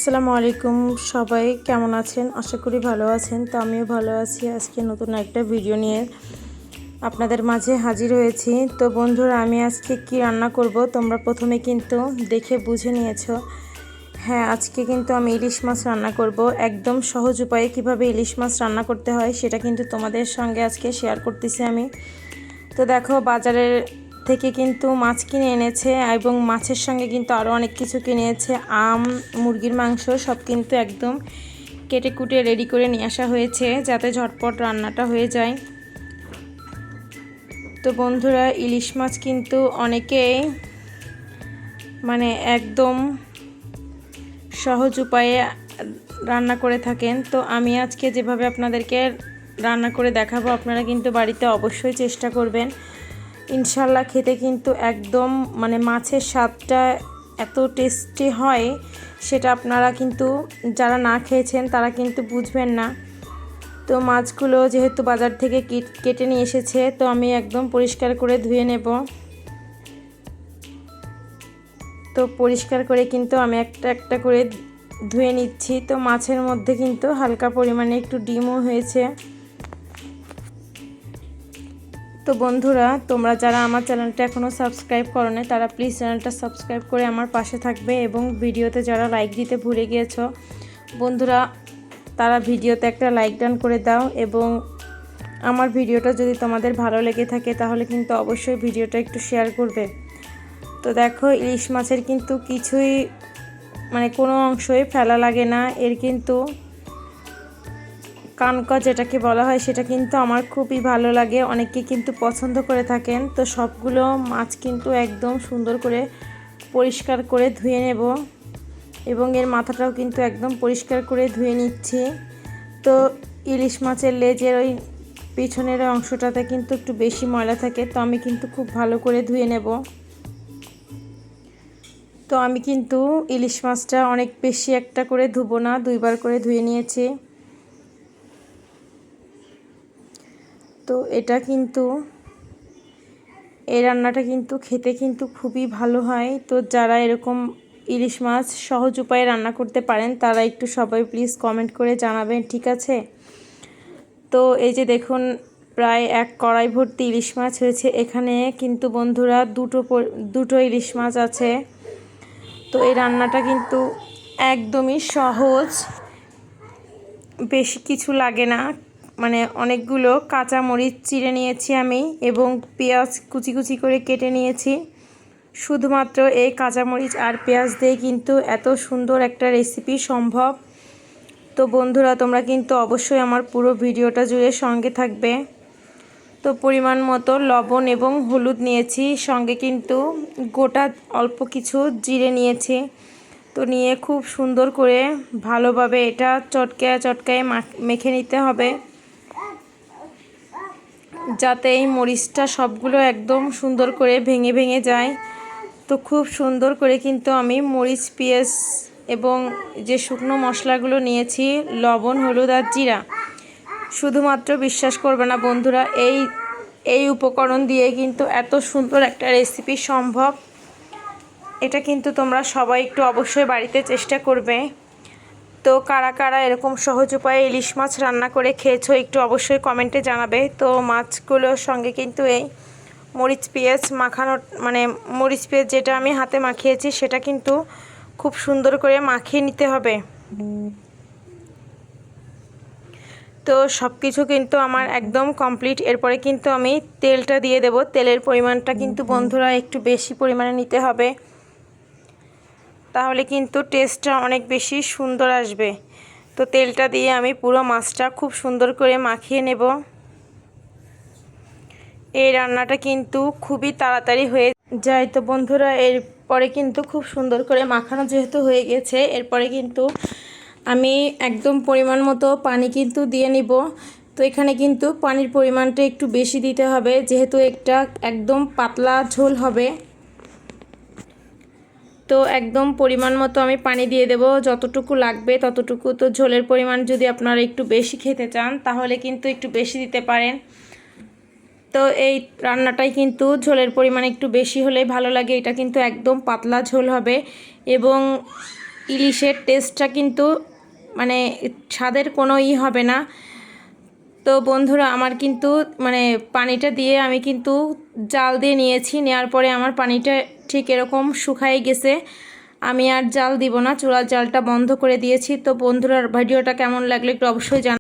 আসসালামু আলাইকুম, সবাই কেমন আছেন? আশা করি ভালো আছেন। তো আমিও ভালো আছি। আজকে নতুন একটা ভিডিও নিয়ে আপনাদের মাঝে হাজির হয়েছি। তো বন্ধুরা, আমি আজকে কি রান্না করব তোমরা প্রথমে কিন্তু দেখে বুঝে নিয়েছো। হ্যাঁ, আজকে কিন্তু আমি ইলিশ মাছ রান্না করব। একদম সহজ উপায়ে কিভাবে ইলিশ মাছ রান্না করতে হয় সেটা কিন্তু তোমাদের সঙ্গে আজকে শেয়ার করতেছি আমি। তো দেখো, বাজারের থেকে কিন্তু মাছ কিনে এনেছে এবং মাছের সঙ্গে কিন্তু আরও অনেক কিছু কিনে এনেছে। আম, মুরগির মাংস সব কিন্তু একদম কেটে কুটে রেডি করে নিয়ে আসা হয়েছে যাতে ঝটপট রান্নাটা হয়ে যায়। তো বন্ধুরা, ইলিশ মাছ কিন্তু অনেকেই একদম সহজ উপায়ে রান্না করে থাকেন। তো আমি আজকে যেভাবে আপনাদেরকে রান্না করে দেখাবো, আপনারা কিন্তু বাড়িতে অবশ্যই চেষ্টা করবেন। ইনশাল্লাহ খেতে কিন্তু একদম মাছের স্বাদটা এত টেস্টি হয়, সেটা আপনারা কিন্তু যারা না খেয়েছেন তারা কিন্তু বুঝবেন না। তো মাছগুলো যেহেতু বাজার থেকে কেটে নিয়ে এসেছে, তো আমি একদম পরিষ্কার করে ধুয়ে নেব। তো পরিষ্কার করে কিন্তু আমি একটা একটা করে ধুয়ে নিচ্ছি। তো মাছের মধ্যে কিন্তু হালকা পরিমাণে একটু ডিমও হয়েছে। তো বন্ধুরা, তোমরা যারা আমার চ্যানেলটা এখনও সাবস্ক্রাইব করো না, তারা প্লিজ চ্যানেলটা সাবস্ক্রাইব করে আমার পাশে থাকবে। এবং ভিডিওতে যারা লাইক দিতে ভুলে গিয়েছো বন্ধুরা, তারা ভিডিওতে একটা লাইক ডান করে দাও। এবং আমার ভিডিওটা যদি তোমাদের ভালো লেগে থাকে তাহলে কিন্তু অবশ্যই ভিডিওটা একটু শেয়ার করবে। তো দেখো, ইলিশ মাছের কিন্তু কিছুই কোনো অংশই ফেলা লাগে না। এর কিন্তু কানকা যেটাকে বলা হয় সেটা কিন্তু আমার খুবই ভালো লাগে, অনেকে কিন্তু পছন্দ করে থাকেন। তো সবগুলো মাছ কিন্তু একদম সুন্দর করে পরিষ্কার করে ধুয়ে নেব এবং এর মাথাটাও কিন্তু একদম পরিষ্কার করে ধুয়ে নিচ্ছি। তো ইলিশ মাছের লেজের ওই পিছনের অংশটাতে কিন্তু একটু বেশি ময়লা থাকে, তো আমি কিন্তু খুব ভালো করে ধুয়ে নেব। তো আমি কিন্তু ইলিশ মাছটা অনেক বেশি একটা করে ধুবো না, দুইবার করে ধুয়ে নিয়েছি। তো এটা কিন্তু এই রান্নাটা কিন্তু খেতে কিন্তু খুবই ভালো হয়। তো যারা এরকম ইলিশ মাছ সহজ উপায়ে রান্না করতে পারেন তারা একটু সবাই প্লিজ কমেন্ট করে জানাবেন, ঠিক আছে? তো এই যে দেখুন, প্রায় এক কড়াই ভর্তি ইলিশ মাছ হয়েছে। এখানে কিন্তু বন্ধুরা দুটো ইলিশ মাছ আছে। তো এই রান্নাটা কিন্তু একদমই সহজ, বেশি কিছু লাগে না। অনেকগুলো কাঁচা মরিচ চিড়ে নিয়েছি আমি এবং পেঁয়াজ কুচি কুচি করে কেটে নিয়েছি। শুধুমাত্র এই কাঁচামরিচ আর পেঁয়াজ দিয়ে কিন্তু এত সুন্দর একটা রেসিপি সম্ভব। তো বন্ধুরা, তোমরা কিন্তু অবশ্যই আমার পুরো ভিডিওটা জুড়ে সঙ্গে থাকবে। তো পরিমাণ মতো লবণ এবং হলুদ নিয়েছি, সঙ্গে কিন্তু গোটা অল্প কিছু জিরে নিয়েছি। তো নিয়ে খুব সুন্দর করে ভালোভাবে এটা চটকায় মেখে নিতে হবে, যাতে এই মরিচটা সবগুলো একদম সুন্দর করে ভেঙে ভেঙে যায়। তো খুব সুন্দর করে কিন্তু আমি মরিচ, পেঁয়াজ এবং যে শুকনো মশলাগুলো নিয়েছি, লবণ, হলুদ আর জিরা, শুধুমাত্র বিশ্বাস করবে না বন্ধুরা, এই উপকরণ দিয়ে কিন্তু এত সুন্দর একটা রেসিপি সম্ভব। এটা কিন্তু তোমরা সবাই একটু অবশ্যই বাড়িতে চেষ্টা করবে। তো কারা কারা এরকম সহজ উপায়ে ইলিশ মাছ রান্না করে খেয়েছো একটু অবশ্যই কমেন্টে জানাবে। তো মাছগুলোর সঙ্গে কিন্তু এই মরিচ পেঁয়াজ মাখানোর মরিচ পেঁয়াজ যেটা আমি হাতে মাখিয়েছি সেটা কিন্তু খুব সুন্দর করে মাখিয়ে নিতে হবে। তো সব কিছু কিন্তু আমার একদম কমপ্লিট। এরপরে কিন্তু আমি তেলটা দিয়ে দেব। তেলের পরিমাণটা কিন্তু বন্ধুরা একটু বেশি পরিমাণে নিতে হবে, তাহলে কিন্তু টেস্টটা অনেক বেশি সুন্দর আসবে। তো তেলটা দিয়ে আমি পুরো মাছটা খুব সুন্দর করে মাখিয়ে নেব। এই রান্নাটা কিন্তু খুবই তাড়াতাড়ি হয়ে যায়। তো বন্ধুরা, এরপরে কিন্তু খুব সুন্দর করে মাখানো যেহেতু হয়ে গেছে, এরপরে কিন্তু আমি একদম পরিমাণ মতো পানি কিন্তু দিয়ে নিব। তো এখানে কিন্তু পানির পরিমাণটা একটু বেশি দিতে হবে, যেহেতু একটা একদম পাতলা ঝোল হবে। তো একদম পরিমাণ মতো আমি পানি দিয়ে দেব, যতটুকু লাগবে ততটুকু। তো ঝোলের পরিমাণ যদি আপনারা একটু বেশি খেতে চান তাহলে কিন্তু একটু বেশি দিতে পারেন। তো এই রান্নাটাই কিন্তু ঝোলের পরিমাণ একটু বেশি হলে ভালো লাগে। এটা কিন্তু একদম পাতলা ঝোল হবে এবং ইলিশের টেস্টটা কিন্তু মানে স্বাদের কোনো হবে না। তো বন্ধুরা আমার কিন্তু মানে পানিটা দিয়ে আমি কিন্তু জাল দিয়ে নিয়েছি, নেওয়ার পরে আমার পানিটা ঠিক এরকম শুকায় গেছে। আমি আর জাল দিব না, চুলার জালটা বন্ধ করে দিয়েছি। তো বন্ধুরা ভিডিওটা কেমন লাগলো একটু অবশ্যই জানাবেন।